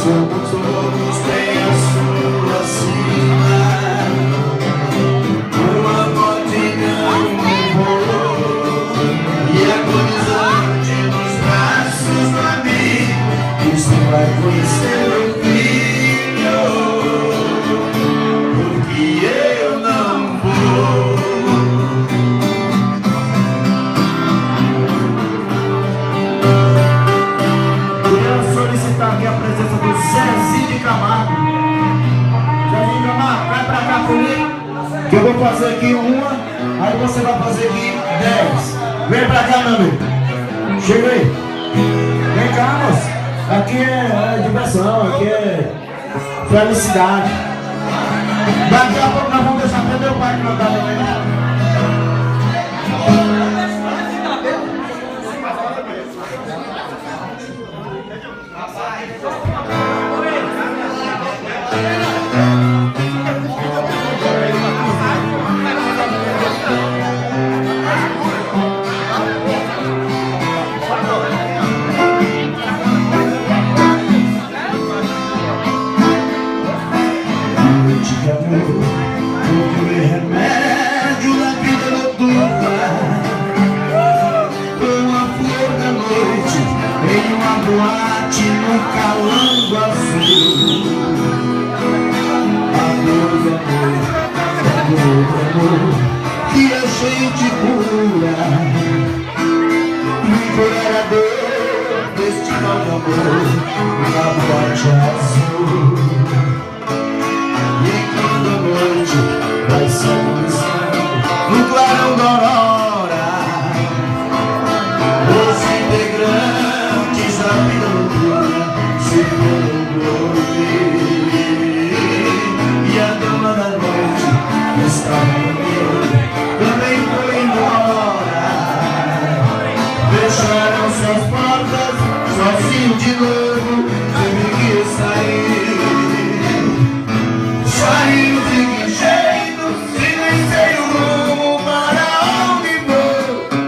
como todos têm a sua sina. Uma multidão voou e agonizante nos braços do amigo. Isso vai conhecer meu filho, porque eu não vou. Solicitar aqui a presença do Zezinho de Camargo. Zezinho de Camargo, vai pra cá comigo, que eu vou fazer aqui uma, aí você vai fazer aqui 10. Vem pra cá, meu amigo. Chega aí. Vem cá, moço. Aqui é diversão, aqui é felicidade. Daqui a pouco nós vamos deixar até meu pai cantar também. Porque remédio da vida noturna, uma flor da noite em uma boate no calango azul. Amor, que a gente cura, me curar a dor deste mal de amor na boate azul. Vai se agonizando no clarão da aurora, os integrantes da vida noturna se foram dormir, e a dama da noite estava comigo, também foi embora. Fecharam suas portas, sozinho de novo, teve que sair. Saiu de que jeito, se nem sei o rumo para onde vou.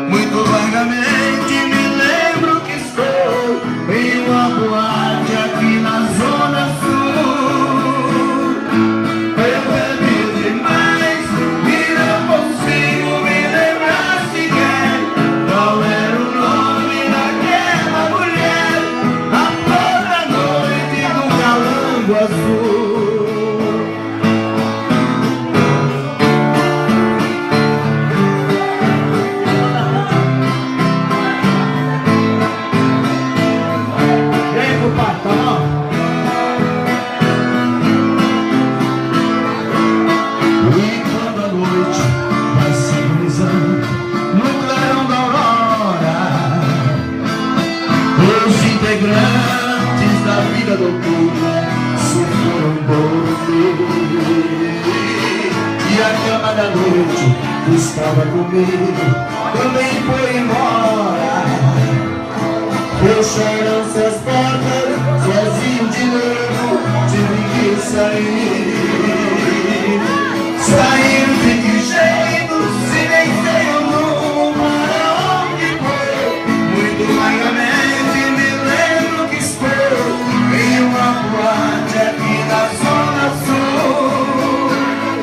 Muito vagamente me lembro que estou em uma boate aqui na Zona Sul. Eu bebi demais e não consigo me lembrar sequer qual era o nome daquela mulher, a flor da noite no calango azul. Integrantes da vida noturna se foram dormir, e a cama da noite que estava comigo também foi embora. Fecharam suas portas, sozinho de novo, tive que sair.